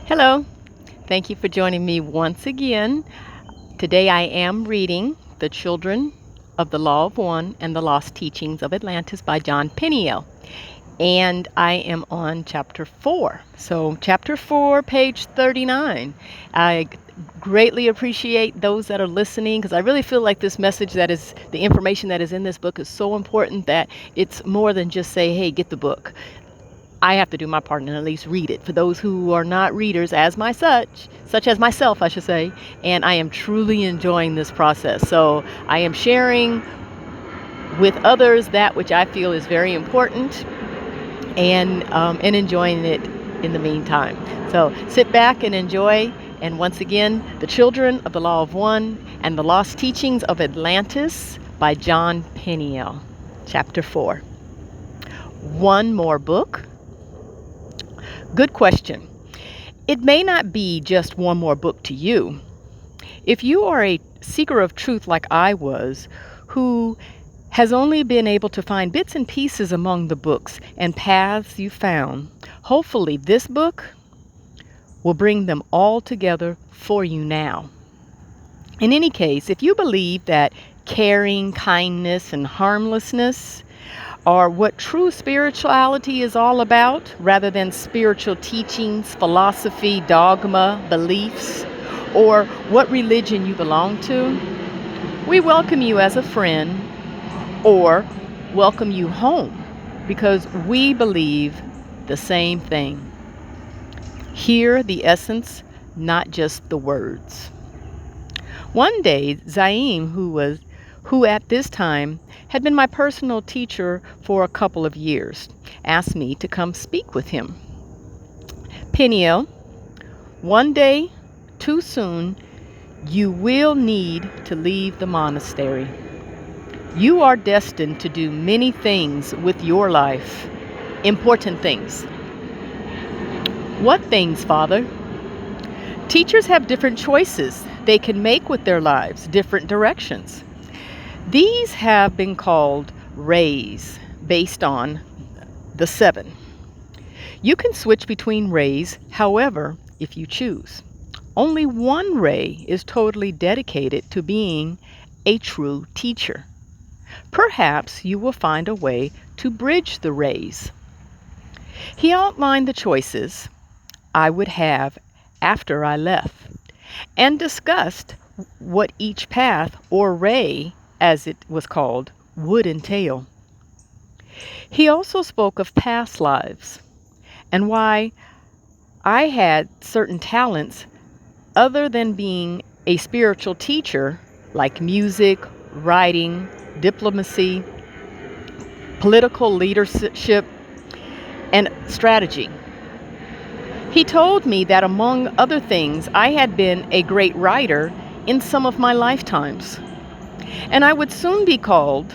Hello. Thank you for joining me once again. Today I am reading The Children of the Law of One and the Lost Teachings of Atlantis by Jon Peniel. And I am on chapter 4. So, chapter 4, page 39. I greatly appreciate those that are listening because I really feel like this message the information that is in this book is so important that it's more than just say, hey, get the book. I have to do my part and at least read it for those who are not readers such as myself, I should say. And I am truly enjoying this process. So I am sharing with others that which I feel is very important and enjoying it in the meantime. So sit back and enjoy. And once again, The Children of the Law of One and the Lost Teachings of Atlantis by Jon Peniel, Chapter 4. One more book. Good question. It may not be just one more book to you. If you are a seeker of truth like I was, who has only been able to find bits and pieces among the books and paths you found, hopefully this book will bring them all together for you now. In any case, if you believe that caring, kindness, and harmlessness are what true spirituality is all about, rather than spiritual teachings, philosophy, dogma, beliefs, or what religion you belong to, we welcome you as a friend or welcome you home because we believe the same thing. Hear the essence, not just the words. One day, Zaim, who at this time had been my personal teacher for a couple of years, asked me to come speak with him. Peniel, one day, too soon, you will need to leave the monastery. You are destined to do many things with your life, important things. What things, Father? Teachers have different choices they can make with their lives, different directions. These have been called rays based on the 7. You can switch between rays, however, if you choose. Only one ray is totally dedicated to being a true teacher. Perhaps you will find a way to bridge the rays. He outlined the choices I would have after I left and discussed what each path or ray, as it was called, would entail. He also spoke of past lives and why I had certain talents other than being a spiritual teacher like music, writing, diplomacy, political leadership, and strategy. He told me that among other things, I had been a great writer in some of my lifetimes, and I would soon be called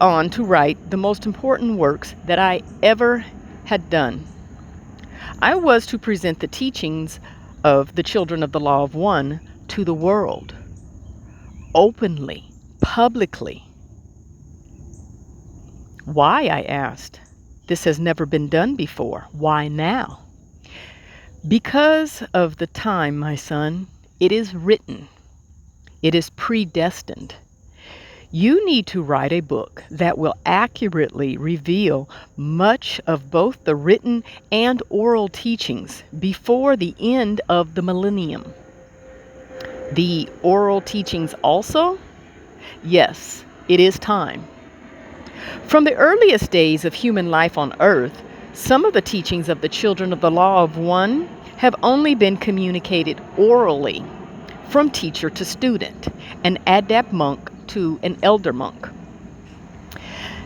on to write the most important works that I ever had done. I was to present the teachings of the Children of the Law of One to the world, openly, publicly. Why, I asked. This has never been done before. Why now? Because of the time, my son. It is written. It is predestined. You need to write a book that will accurately reveal much of both the written and oral teachings before the end of the millennium. The oral teachings also? Yes, it is time. From the earliest days of human life on earth, some of the teachings of the Children of the Law of One have only been communicated orally from teacher to student, an adept monk to an elder monk.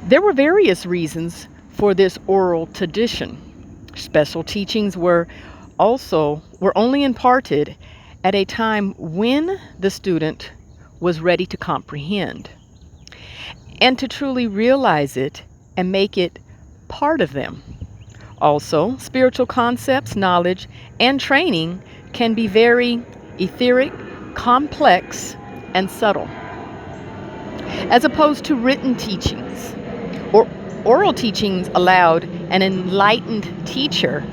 There were various reasons for this oral tradition. Special teachings were only imparted at a time when the student was ready to comprehend and to truly realize it and make it part of them. Also, spiritual concepts, knowledge, and training can be very etheric, complex, and subtle. As opposed to written teachings, or oral teachings allowed an enlightened teacher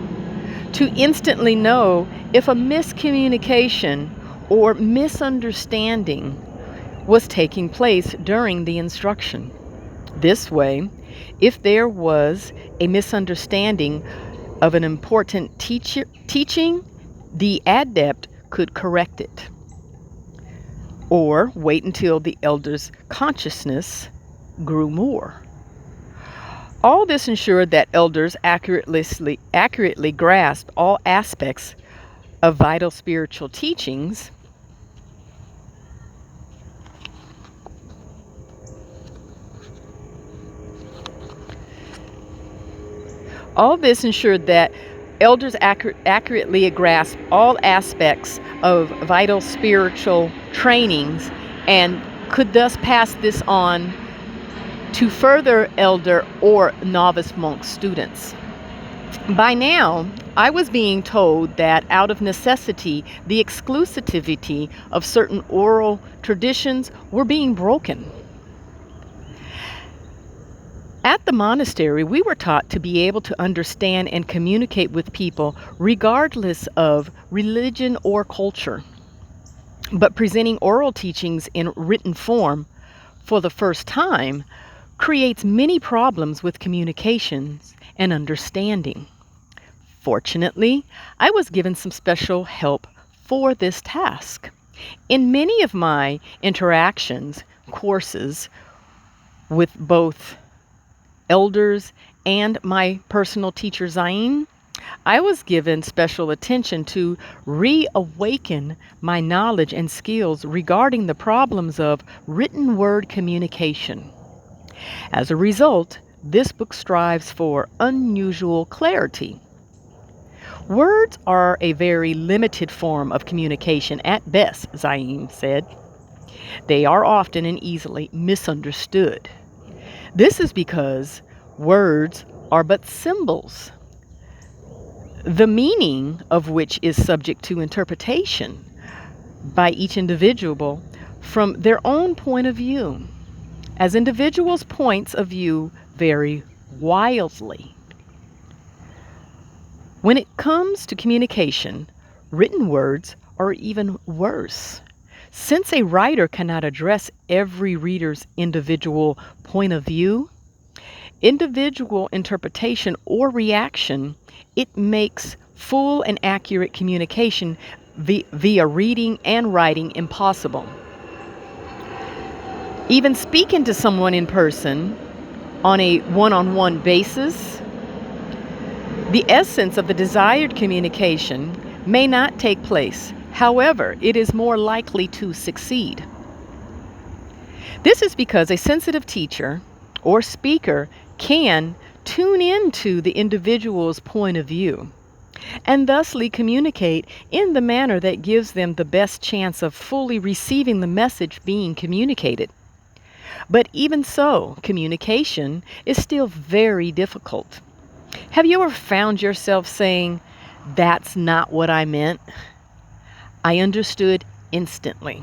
to instantly know if a miscommunication or misunderstanding was taking place during the instruction. This way, if there was a misunderstanding of an important teaching, the adept could correct it or wait until the elder's consciousness grew more. All this ensured that elders accurately grasped all aspects of vital spiritual teachings. All this ensured that elders accurately grasped all aspects of vital spiritual trainings and could thus pass this on to further elder or novice monk students. By now, I was being told that out of necessity, the exclusivity of certain oral traditions were being broken. At the monastery, we were taught to be able to understand and communicate with people regardless of religion or culture. But presenting oral teachings in written form for the first time creates many problems with communications and understanding. Fortunately, I was given some special help for this task. In many of my interactions, courses with both elders and my personal teacher Zain, I was given special attention to reawaken my knowledge and skills regarding the problems of written word communication. As a result, this book strives for unusual clarity. Words are a very limited form of communication at best, Zain said. They are often and easily misunderstood. This is because words are but symbols, the meaning of which is subject to interpretation by each individual from their own point of view, as individuals' points of view vary wildly. When it comes to communication, written words are even worse. Since a writer cannot address every reader's individual point of view, individual interpretation or reaction, it makes full and accurate communication via reading and writing impossible. Even speaking to someone in person on a one-on-one basis, the essence of the desired communication may not take place. However, it is more likely to succeed. This is because a sensitive teacher or speaker can tune into the individual's point of view and thusly communicate in the manner that gives them the best chance of fully receiving the message being communicated. But even so, communication is still very difficult. Have you ever found yourself saying, "That's not what I meant"? I understood instantly.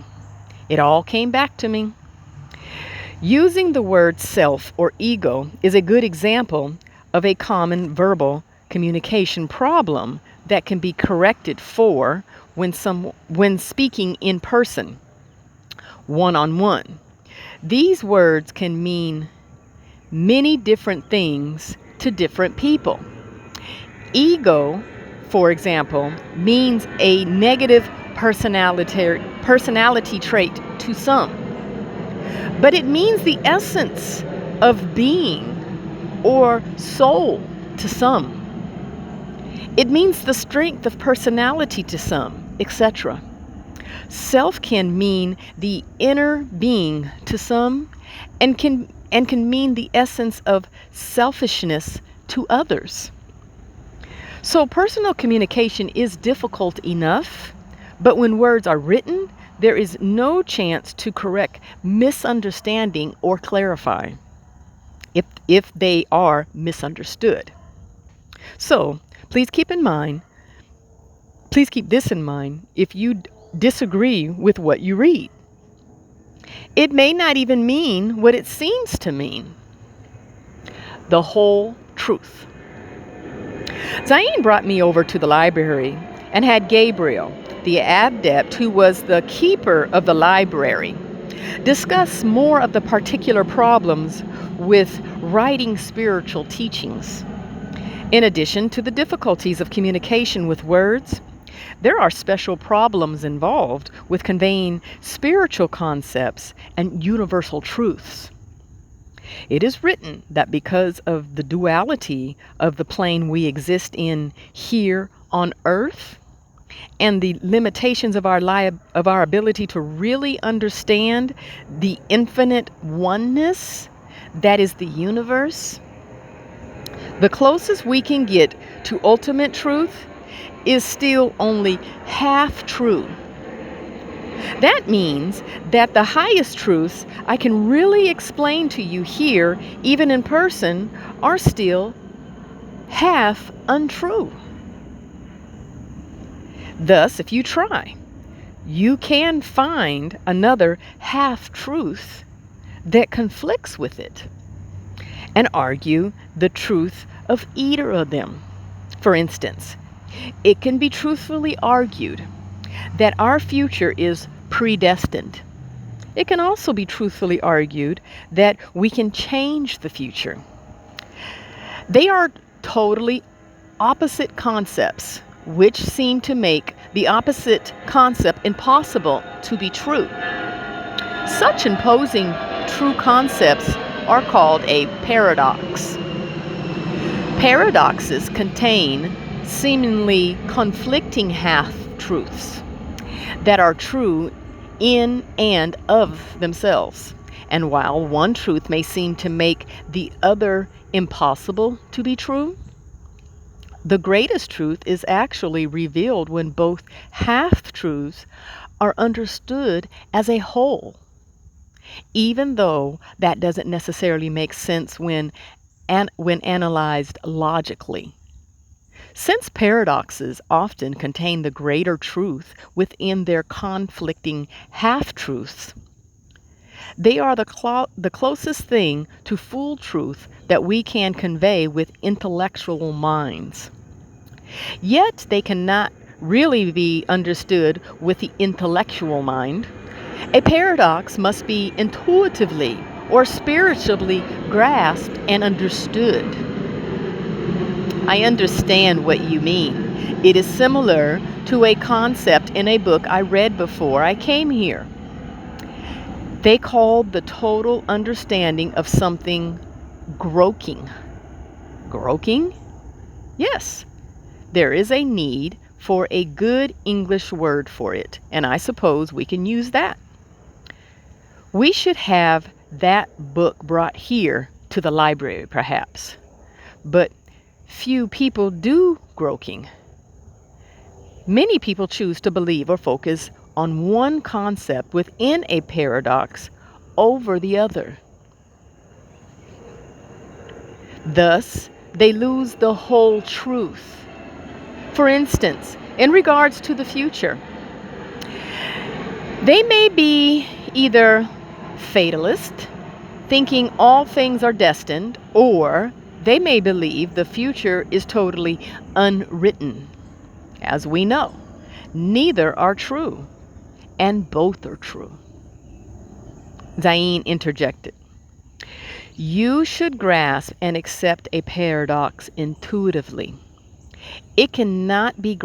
It all came back to me. Using the word self or ego is a good example of a common verbal communication problem that can be corrected for when speaking in person, one-on-one. These words can mean many different things to different people. Ego, for example, means a negative personality trait to some, but it means the essence of being or soul to some. It means the strength of personality to some, etc. Self can mean the inner being to some and can mean the essence of selfishness to others. So personal communication is difficult enough, but when words are written, there is no chance to correct misunderstanding or clarify if they are misunderstood. So please keep this in mind if you disagree with what you read. It may not even mean what it seems to mean. The whole truth. Zayn brought me over to the library and had Gabriel, the adept who was the keeper of the library, discuss more of the particular problems with writing spiritual teachings. In addition to the difficulties of communication with words, there are special problems involved with conveying spiritual concepts and universal truths. It is written that because of the duality of the plane we exist in here on earth and the limitations of our ability to really understand the infinite oneness that is the universe, the closest we can get to ultimate truth is still only half true. That means that the highest truths I can really explain to you here, even in person, are still half untrue. Thus, if you try, you can find another half truth that conflicts with it and argue the truth of either of them. For instance, it can be truthfully argued that our future is predestined. It can also be truthfully argued that we can change the future. They are totally opposite concepts, which seem to make the opposite concept impossible to be true. Such imposing true concepts are called a paradox. Paradoxes contain seemingly conflicting half-truths that are true in and of themselves. And while one truth may seem to make the other impossible to be true, the greatest truth is actually revealed when both half-truths are understood as a whole, even though that doesn't necessarily make sense when analyzed logically. Since paradoxes often contain the greater truth within their conflicting half-truths, they are the closest thing to full truth that we can convey with intellectual minds. Yet they cannot really be understood with the intellectual mind. A paradox must be intuitively or spiritually grasped and understood. I understand what you mean. It is similar to a concept in a book I read before I came here. They called the total understanding of something groking. Groking? Yes. There is a need for a good English word for it, and I suppose we can use that. We should have that book brought here to the library, perhaps. But few people do groking. Many people choose to believe or focus on one concept within a paradox over the other. Thus, they lose the whole truth. For instance, in regards to the future, they may be either fatalist, thinking all things are destined, or they may believe the future is totally unwritten. As we know, neither are true, and both are true. Zayn interjected. You should grasp and accept a paradox intuitively. It cannot be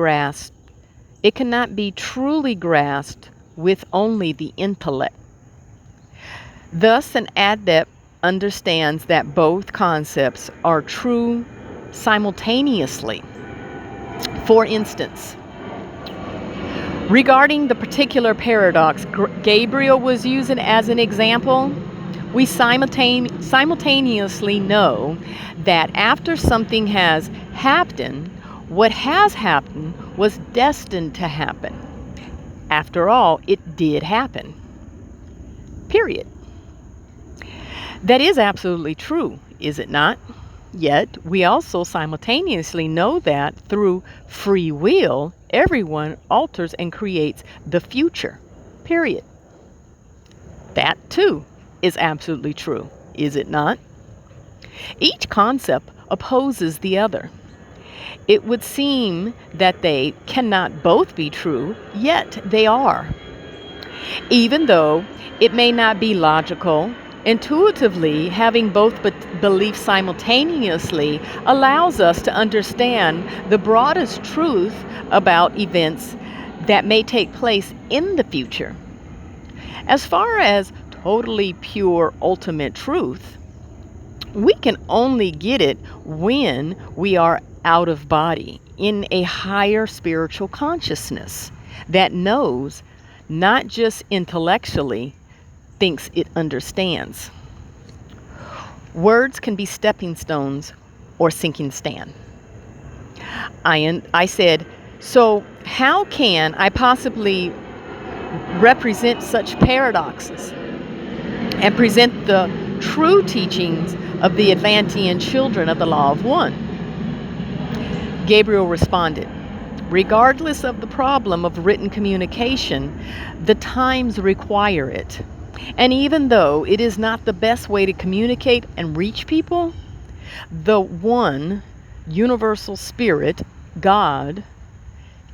truly grasped with only the intellect. Thus, an adept understands that both concepts are true simultaneously. For instance, regarding the particular paradox Gabriel was using as an example, we simultaneously know that after something has happened, what has happened was destined to happen. After all, it did happen. Period. That is absolutely true, is it not? Yet, we also simultaneously know that through free will, everyone alters and creates the future. Period. That, too, is absolutely true, is it not? Each concept opposes the other. It would seem that they cannot both be true, yet they are. Even though it may not be logical, intuitively having both beliefs simultaneously allows us to understand the broadest truth about events that may take place in the future. As far as totally pure ultimate truth, we can only get it when we are out of body in a higher spiritual consciousness that knows, not just intellectually, thinks it understands. Words can be stepping stones or sinking sand. I said, so how can I possibly represent such paradoxes and present the true teachings of the Atlantean children of the Law of One? Gabriel responded, regardless of the problem of written communication, the times require it. And even though it is not the best way to communicate and reach people, the one universal spirit, God,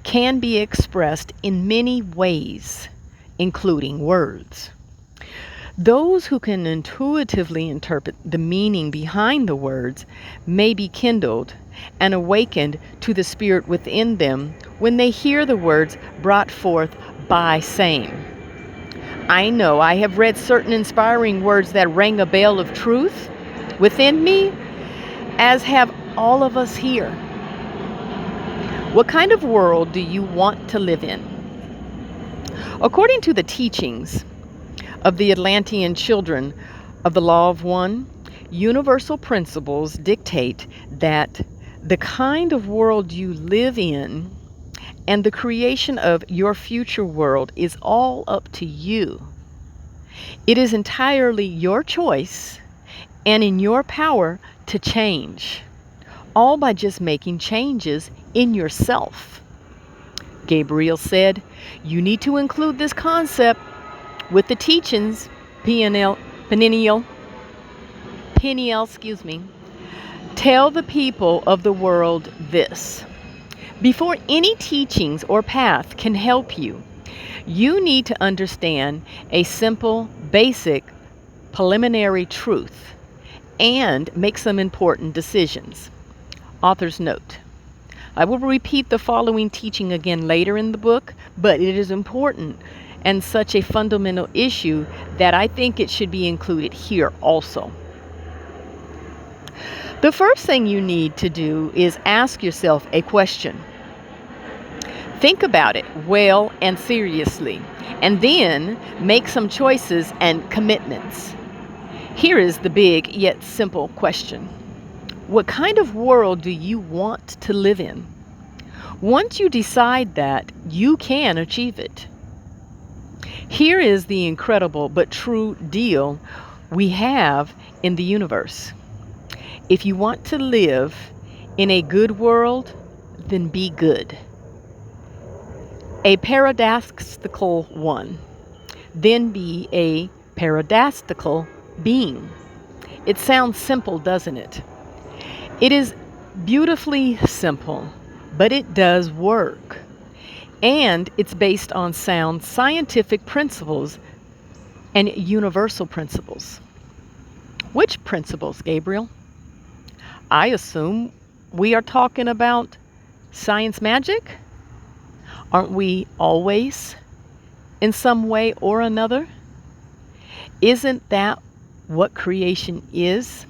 can be expressed in many ways, including words. Those who can intuitively interpret the meaning behind the words may be kindled and awakened to the spirit within them when they hear the words brought forth by same. I know I have read certain inspiring words that rang a bell of truth within me, as have all of us here. What kind of world do you want to live in? According to the teachings of the Atlantean children of the Law of One, universal principles dictate that the kind of world you live in and the creation of your future world is all up to you. It is entirely your choice and in your power to change, all by just making changes in yourself. Gabriel said, you need to include this concept with the teachings, Peniel, tell the people of the world this. Before any teachings or path can help you, you need to understand a simple, basic, preliminary truth and make some important decisions. Author's note. I will repeat the following teaching again later in the book, but it is important and such a fundamental issue that I think it should be included here also. The first thing you need to do is ask yourself a question. Think about it well and seriously, and then make some choices and commitments. Here is the big yet simple question. What kind of world do you want to live in? Once you decide that, you can achieve it. Here is the incredible but true deal we have in the universe. If you want to live in a good world, then be good. A paradoxical one. Then be a paradoxical being. It sounds simple, doesn't it? It is beautifully simple, but it does work. And it's based on sound scientific principles and universal principles. Which principles, Gabriel? I assume we are talking about science magic? Aren't we always, in some way or another? Isn't that what creation is?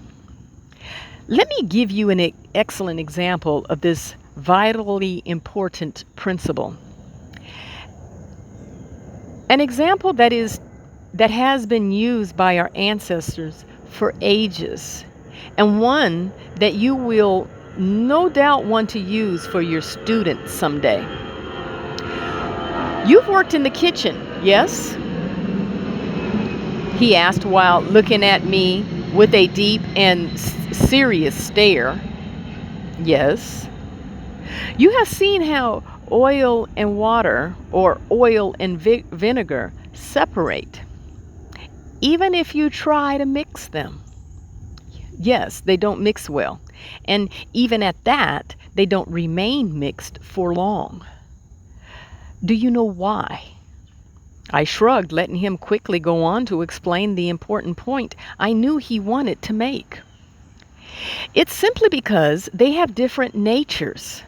Let me give you an excellent example of this vitally important principle. An example that has been used by our ancestors for ages, and one that you will no doubt want to use for your students someday. You've worked in the kitchen, yes? He asked while looking at me with a deep and serious stare. Yes. You have seen how oil and water or oil and vinegar separate, even if you try to mix them. Yes, they don't mix well. And even at that, they don't remain mixed for long. Do you know why? I shrugged, letting him quickly go on to explain the important point I knew he wanted to make. It's simply because they have different natures,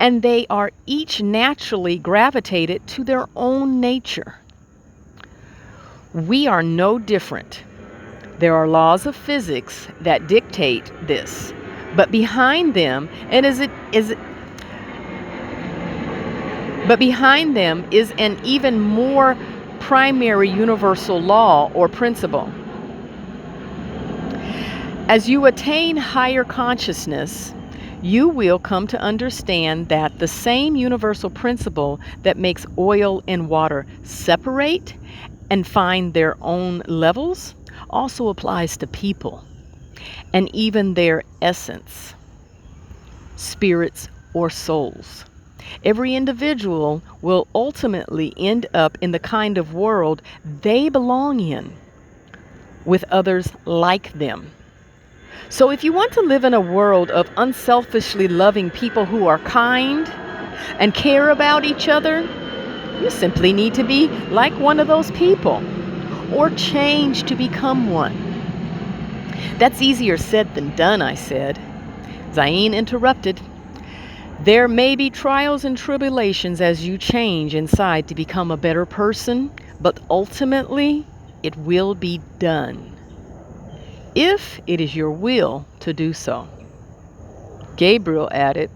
and they are each naturally gravitated to their own nature. We are no different. There are laws of physics that dictate this, but behind them, but behind them is an even more primary universal law or principle. As you attain higher consciousness, you will come to understand that the same universal principle that makes oil and water separate and find their own levels also applies to people and even their essence, spirits, or souls. Every individual will ultimately end up in the kind of world they belong in, with others like them. So if you want to live in a world of unselfishly loving people who are kind and care about each other, you simply need to be like one of those people or change to become one. That's easier said than done, I said. Zayn interrupted. There may be trials and tribulations as you change inside to become a better person, but ultimately it will be done, if it is your will to do so. Gabriel added,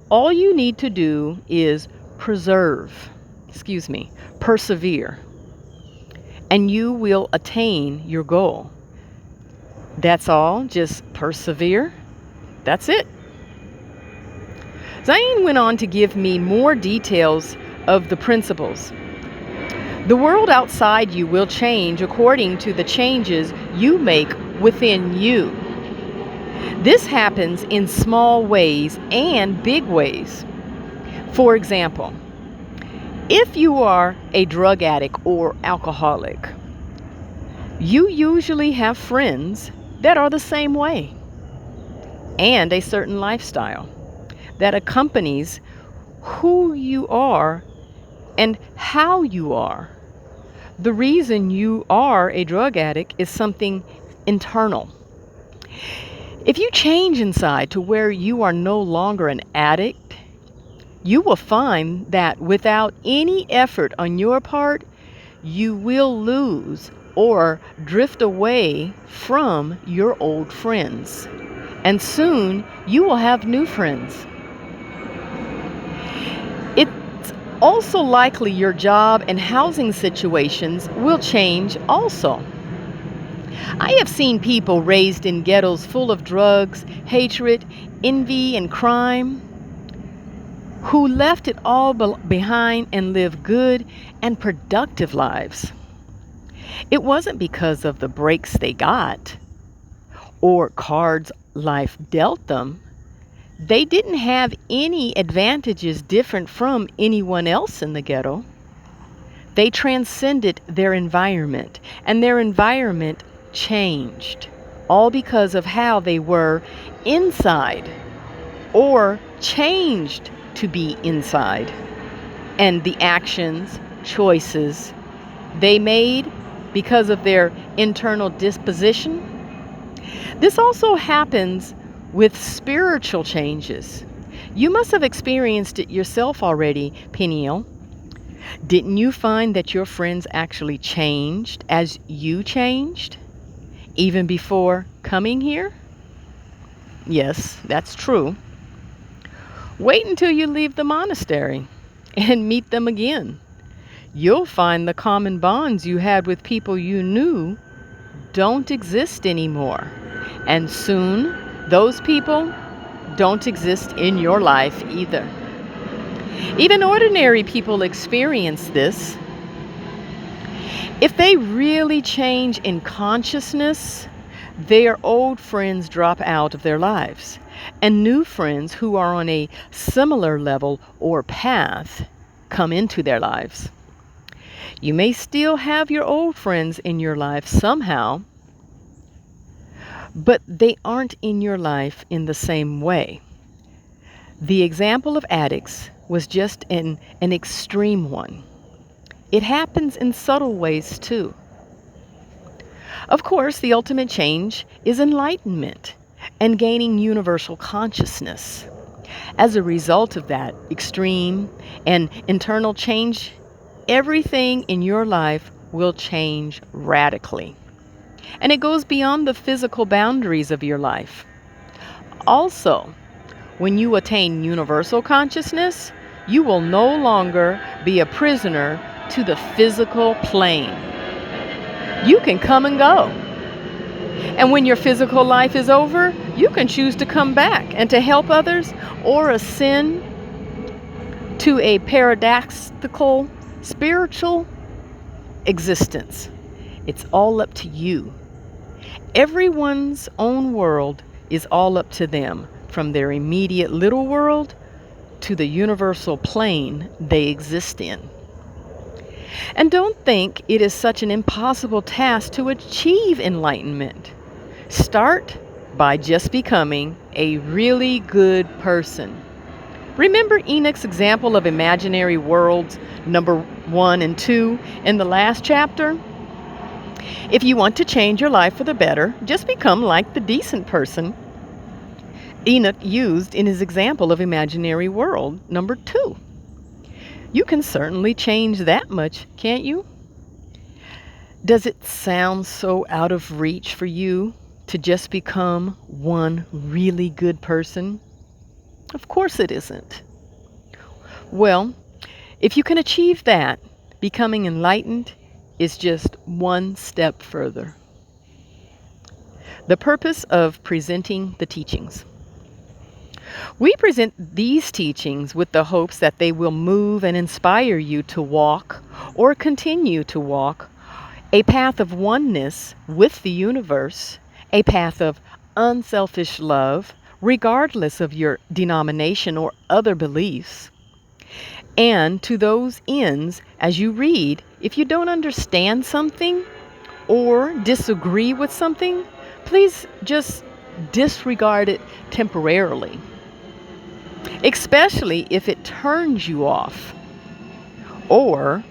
all you need to do is persevere, and you will attain your goal. That's all, just persevere. That's it. Zayn went on to give me more details of the principles. The world outside you will change according to the changes you make within you. This happens in small ways and big ways. For example, if you are a drug addict or alcoholic, you usually have friends that are the same way, and a certain lifestyle that accompanies who you are and how you are. The reason you are a drug addict is something internal. If you change inside to where you are no longer an addict, you will find that without any effort on your part, you will lose or drift away from your old friends. And soon you will have new friends. It's also likely your job and housing situations will change also. I have seen people raised in ghettos full of drugs, hatred, envy, and crime, who left it all behind and lived good and productive lives. It wasn't because of the breaks they got or cards life dealt them. They didn't have any advantages different from anyone else in the ghetto. They transcended their environment, and their environment changed, all because of how they were inside or changed to be inside, and the actions, choices they made because of their internal disposition. This also happens with spiritual changes. You must have experienced it yourself already, Peniel. Didn't you find that your friends actually changed as you changed, even before coming here? Yes, that's true. Wait until you leave the monastery and meet them again. You'll find the common bonds you had with people you knew don't exist anymore. And soon, those people don't exist in your life either. Even ordinary people experience this. If they really change in consciousness, their old friends drop out of their lives, and new friends who are on a similar level or path come into their lives. You may still have your old friends in your life somehow, but they aren't in your life in the same way. The example of addicts was just an extreme one. It happens in subtle ways too. Of course, the ultimate change is enlightenment and gaining universal consciousness. As a result of that extreme and internal change, everything in your life will change radically. And it goes beyond the physical boundaries of your life. Also, when you attain universal consciousness, you will no longer be a prisoner to the physical plane. You can come and go. And when your physical life is over, you can choose to come back and to help others or ascend to a paradoxical spiritual existence. It's all up to you. Everyone's own world is all up to them, from their immediate little world to the universal plane they exist in. And don't think it is such an impossible task to achieve enlightenment. Start by just becoming a really good person. Remember Enoch's example of imaginary worlds number 1 and 2 in the last chapter? If you want to change your life for the better, just become like the decent person Enoch used in his example of imaginary world number 2. You can certainly change that much, can't you? Does it sound so out of reach for you to just become one really good person? Of course it isn't. Well, if you can achieve that, becoming enlightened is just one step further. The purpose of presenting the teachings. We present these teachings with the hopes that they will move and inspire you to walk or continue to walk a path of oneness with the universe, a path of unselfish love, regardless of your denomination or other beliefs. And to those ends, as you read, if you don't understand something or disagree with something, please just disregard it temporarily, especially if it turns you off or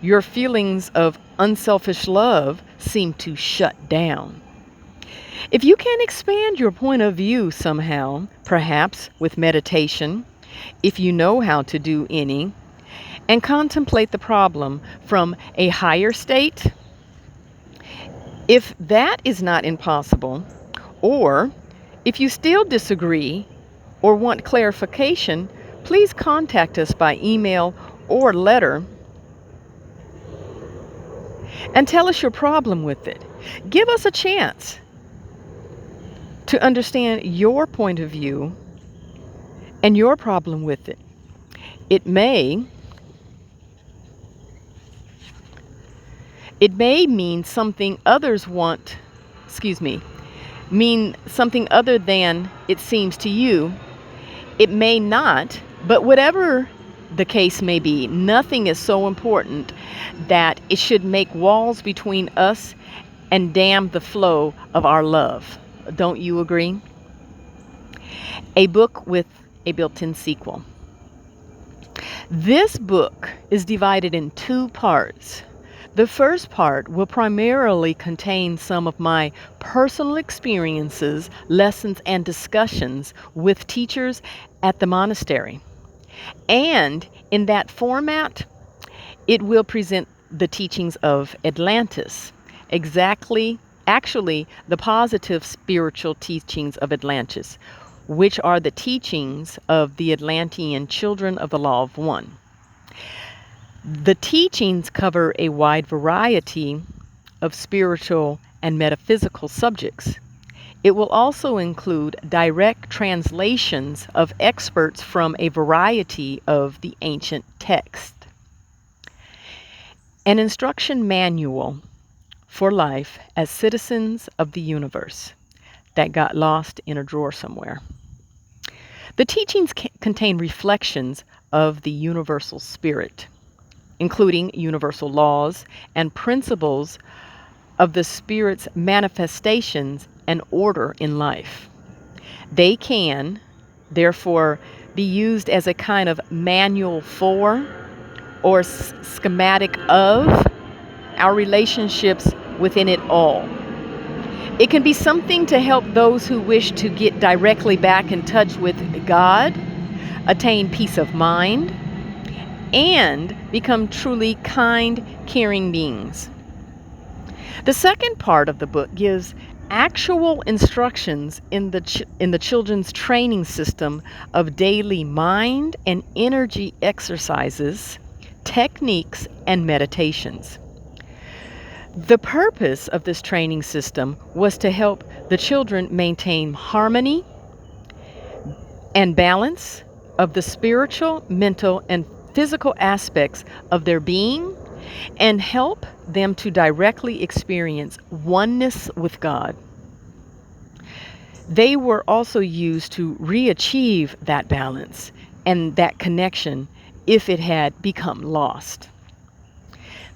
your feelings of unselfish love seem to shut down. If you can expand your point of view somehow, perhaps with meditation, if you know how to do any, and contemplate the problem from a higher state, if that is not impossible, or if you still disagree or want clarification, please contact us by email or letter and tell us your problem with it. Give us a chance to understand your point of view and your problem with it. It may mean something others want, mean something other than it seems to you. It may not, but whatever the case may be, nothing is so important that it should make walls between us and dam the flow of our love. Don't you agree? A book with a built-in sequel. This book is divided in 2 parts. The first part will primarily contain some of my personal experiences, lessons, and discussions with teachers at the monastery. And in that format, it will present the teachings of Atlantis, actually the positive spiritual teachings of Atlantis, which are the teachings of the Atlantean children of the Law of One. The teachings cover a wide variety of spiritual and metaphysical subjects. It will also include direct translations of experts from a variety of the ancient texts. An instruction manual for life as citizens of the universe that got lost in a drawer somewhere. The teachings contain reflections of the universal spirit, including universal laws and principles of the spirit's manifestations and order in life. They can, therefore, be used as a kind of manual for or schematic of our relationships within it all. It can be something to help those who wish to get directly back in touch with God, attain peace of mind, and become truly kind, caring beings. The second part of the book gives actual instructions in the children's training system of daily mind and energy exercises, techniques, and meditations. The purpose of this training system was to help the children maintain harmony and balance of the spiritual, mental, and physical aspects of their being and help them to directly experience oneness with God. They were also used to re-achieve that balance and that connection if it had become lost.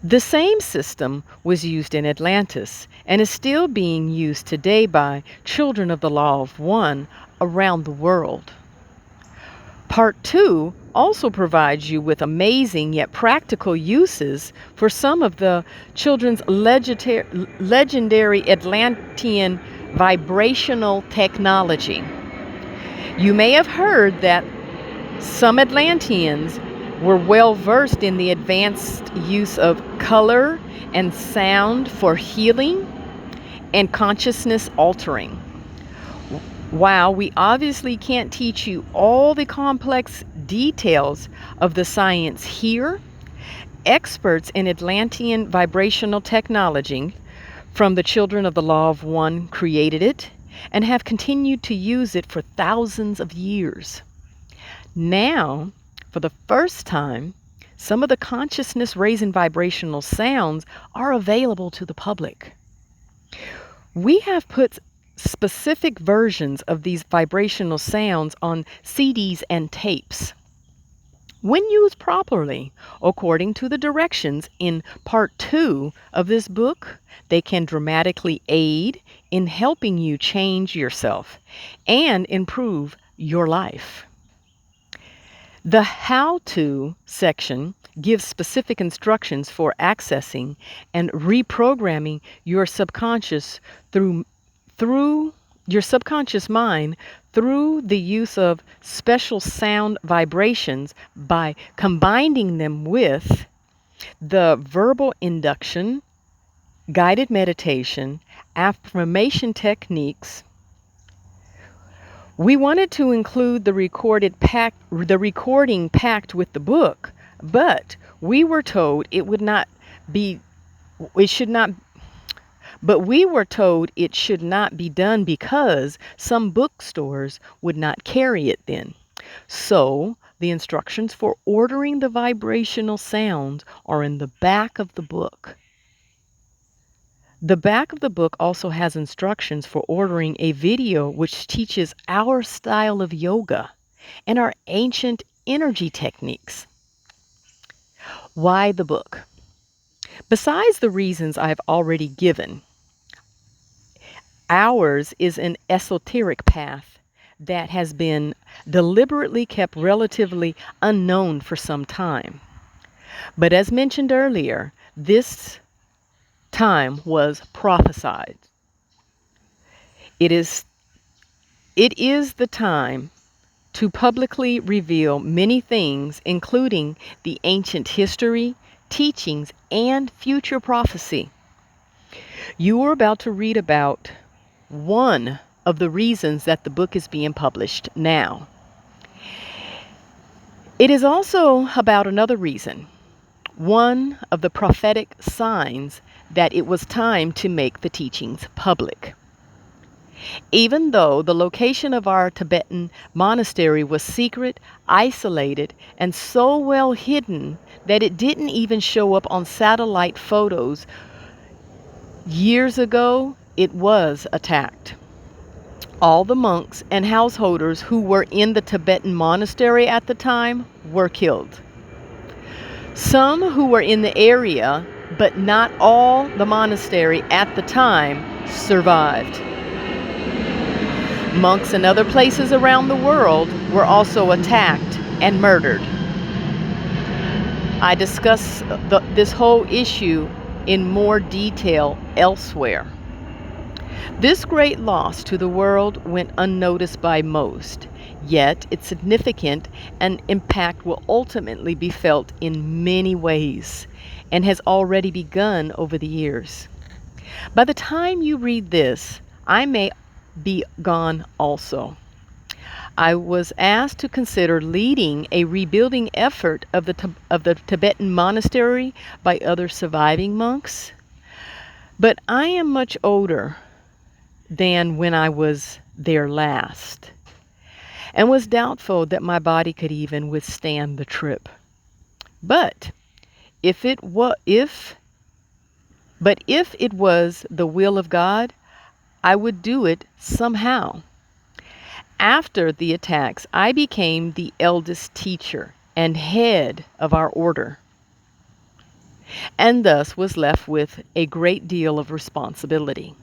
The same system was used in Atlantis and is still being used today by children of the Law of One around the world. Part 2 also provides you with amazing yet practical uses for some of the children's legendary Atlantean vibrational technology. You may have heard that some Atlanteans were well versed in the advanced use of color and sound for healing and consciousness altering. While we obviously can't teach you all the complex details of the science here, experts in Atlantean vibrational technology from the Children of the Law of One created it and have continued to use it for thousands of years. Now, for the first time, some of the consciousness raising vibrational sounds are available to the public. We have put specific versions of these vibrational sounds on CDs and tapes. When used properly, according to the directions in part 2 of this book, they can dramatically aid in helping you change yourself and improve your life. The how-to section gives specific instructions for accessing and reprogramming your subconscious through your subconscious mind through the use of special sound vibrations by combining them with the verbal induction, guided meditation, affirmation techniques. We wanted to include the recording packed with the book, but we were told it should not be done because some bookstores would not carry it then. So the instructions for ordering the vibrational sounds are in the back of the book. The back of the book also has instructions for ordering a video which teaches our style of yoga and our ancient energy techniques. Why the book? Besides the reasons I've already given, ours is an esoteric path that has been deliberately kept relatively unknown for some time. But as mentioned earlier, this time was prophesied. It is the time to publicly reveal many things, including the ancient history, teachings, and future prophecy. You are about to read about one of the reasons that the book is being published now. It is also about another reason, one of the prophetic signs that it was time to make the teachings public. Even though the location of our Tibetan monastery was secret, isolated, and so well hidden that it didn't even show up on satellite photos, years ago it was attacked. All the monks and householders who were in the Tibetan monastery at the time were killed. Some who were in the area, but not all the monastery at the time, survived. Monks in other places around the world were also attacked and murdered. I discuss this whole issue in more detail elsewhere. This great loss to the world went unnoticed by most, yet its significance and impact will ultimately be felt in many ways and has already begun over the years. By the time you read this, I may be gone also. I was asked to consider leading a rebuilding effort of the Tibetan monastery by other surviving monks. But I am much older than when I was there last, and was doubtful that my body could even withstand the trip. But if it was the will of God, I would do it somehow. After the attacks, I became the eldest teacher and head of our order, and thus was left with a great deal of responsibility.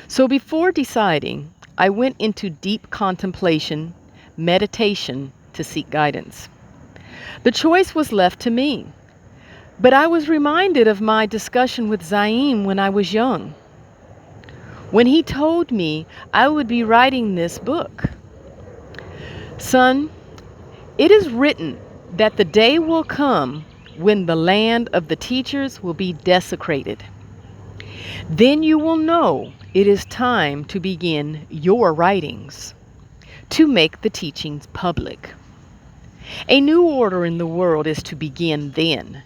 So before deciding, I went into deep contemplation, meditation to seek guidance. The choice was left to me, but I was reminded of my discussion with Zaim when I was young, when he told me I would be writing this book. Son, it is written that the day will come when the land of the teachers will be desecrated. Then you will know it is time to begin your writings, to make the teachings public. A new order in the world is to begin then.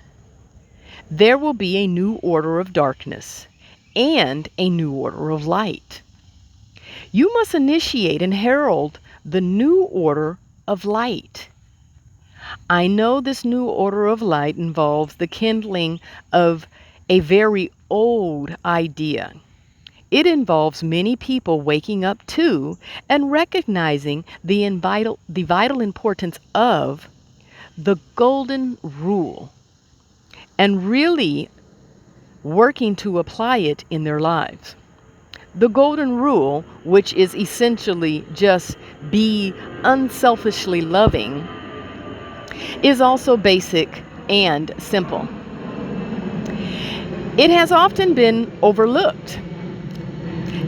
There will be a new order of darkness and a new order of light. You must initiate and herald the new order of light. I know this new order of light involves the kindling of a very old idea. It involves many people waking up to and recognizing the vital importance of the golden rule and really working to apply it in their lives. The golden rule, which is essentially just be unselfishly loving, is also basic and simple. It has often been overlooked.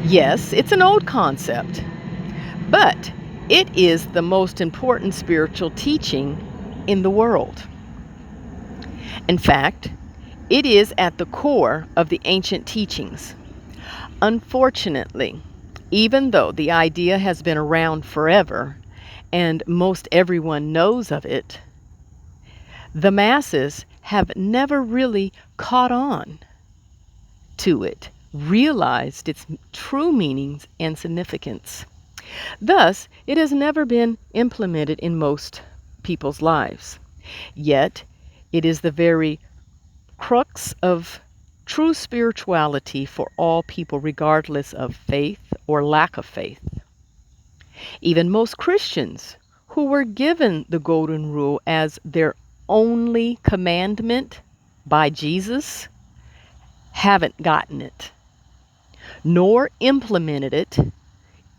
Yes, it's an old concept, but it is the most important spiritual teaching in the world. In fact, it is at the core of the ancient teachings. Unfortunately, even though the idea has been around forever and most everyone knows of it, the masses have never really caught on to it, realized its true meanings and significance. Thus, it has never been implemented in most people's lives. Yet, it is the very crux of true spirituality for all people, regardless of faith or lack of faith. Even most Christians who were given the golden rule as their only commandment by Jesus haven't gotten it, nor implemented it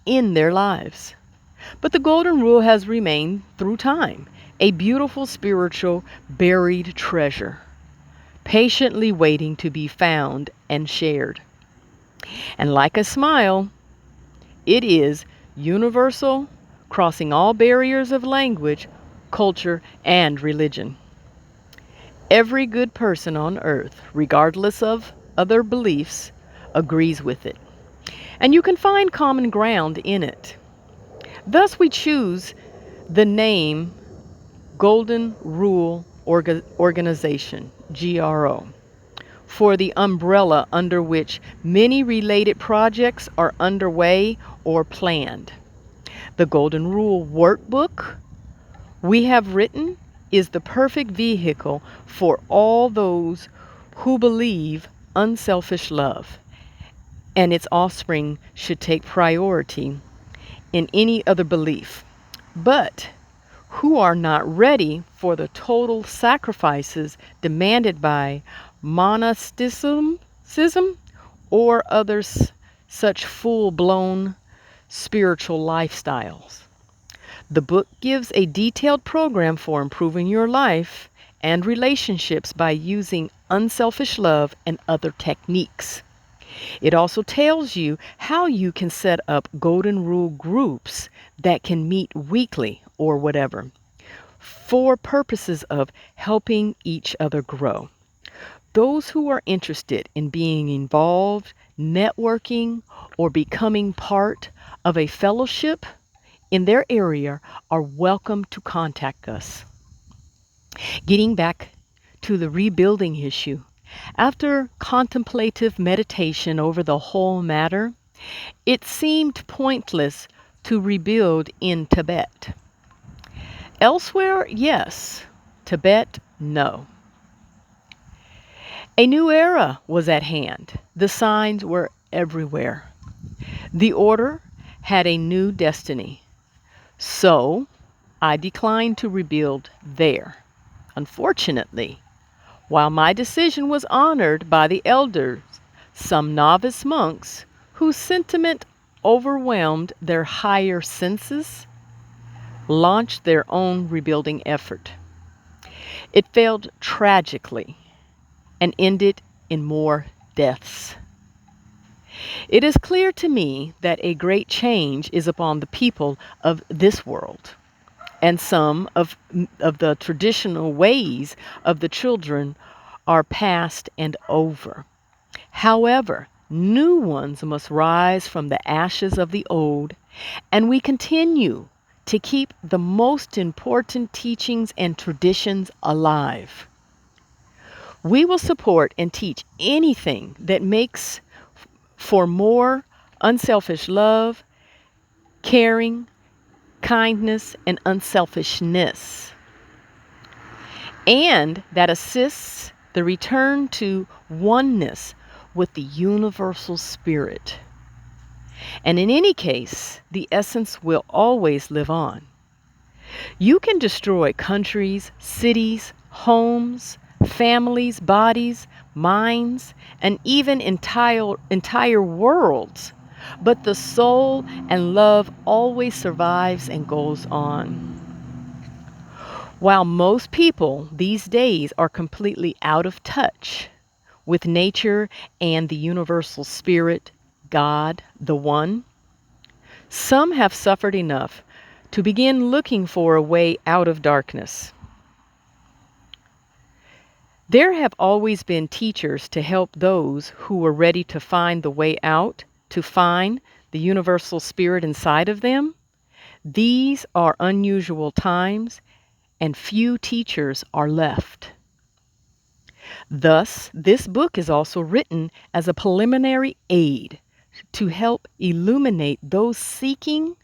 in their lives. But the golden rule has remained through time, a beautiful spiritual buried treasure, patiently waiting to be found and shared. And like a smile, it is universal, crossing all barriers of language, culture, and religion. Every good person on earth, regardless of other beliefs, agrees with it. And you can find common ground in it. Thus we choose the name Golden Rule Organization, GRO, for the umbrella under which many related projects are underway or planned. The Golden Rule Workbook we have written is the perfect vehicle for all those who believe unselfish love, and its offspring should take priority in any other belief, but who are not ready for the total sacrifices demanded by monasticism or others such full-blown spiritual lifestyles. The book gives a detailed program for improving your life and relationships by using unselfish love and other techniques. It also tells you how you can set up golden rule groups that can meet weekly or whatever for purposes of helping each other grow. Those who are interested in being involved, networking, or becoming part of a fellowship in their area are welcome to contact us. Getting back to the rebuilding issue, after contemplative meditation over the whole matter, it seemed pointless to rebuild in Tibet. Elsewhere, yes. Tibet, no. A new era was at hand. The signs were everywhere. The order had a new destiny. So, I declined to rebuild there. Unfortunately, while my decision was honored by the elders, some novice monks whose sentiment overwhelmed their higher senses launched their own rebuilding effort. It failed tragically and ended in more deaths. It is clear to me that a great change is upon the people of this world, and some of the traditional ways of the children are past and over. However, new ones must rise from the ashes of the old, and we continue to keep the most important teachings and traditions alive. We will support and teach anything that makes for more unselfish love, caring, kindness, and unselfishness, and that assists the return to oneness with the universal spirit. And in any case, the essence will always live on. You can destroy countries, cities, homes, families, bodies, minds, and even entire worlds, but the soul and love always survives and goes on. While most people these days are completely out of touch with nature and the universal spirit, God, the One, some have suffered enough to begin looking for a way out of darkness. There have always been teachers to help those who were ready to find the way out, to find the universal spirit inside of them. These are unusual times, and few teachers are left. Thus, this book is also written as a preliminary aid to help illuminate those seeking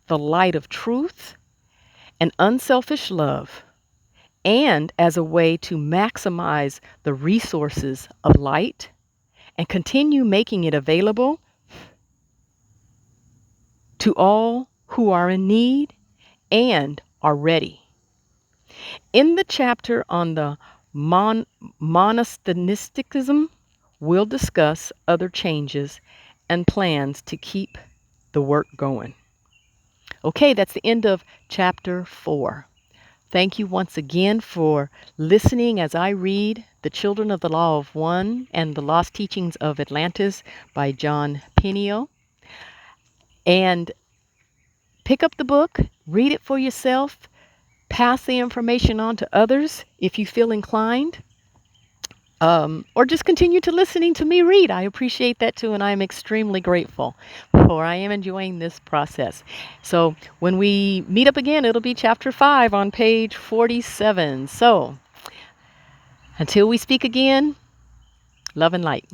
the light of truth and unselfish love, and as a way to maximize the resources of light and continue making it available to all who are in need and are ready. In the chapter on the monasticism, we'll discuss other changes and plans to keep the work going. Okay, that's the end of chapter 4. Thank you once again for listening as I read The Children of the Law of One and the Lost Teachings of Atlantis by Jon Peniel. And pick up the book, read it for yourself, pass the information on to others if you feel inclined, or just continue to listening to me read. I appreciate that too, and I am extremely grateful, for I am enjoying this process. So when we meet up again, it'll be chapter 5 on page 47. So until we speak again, love and light.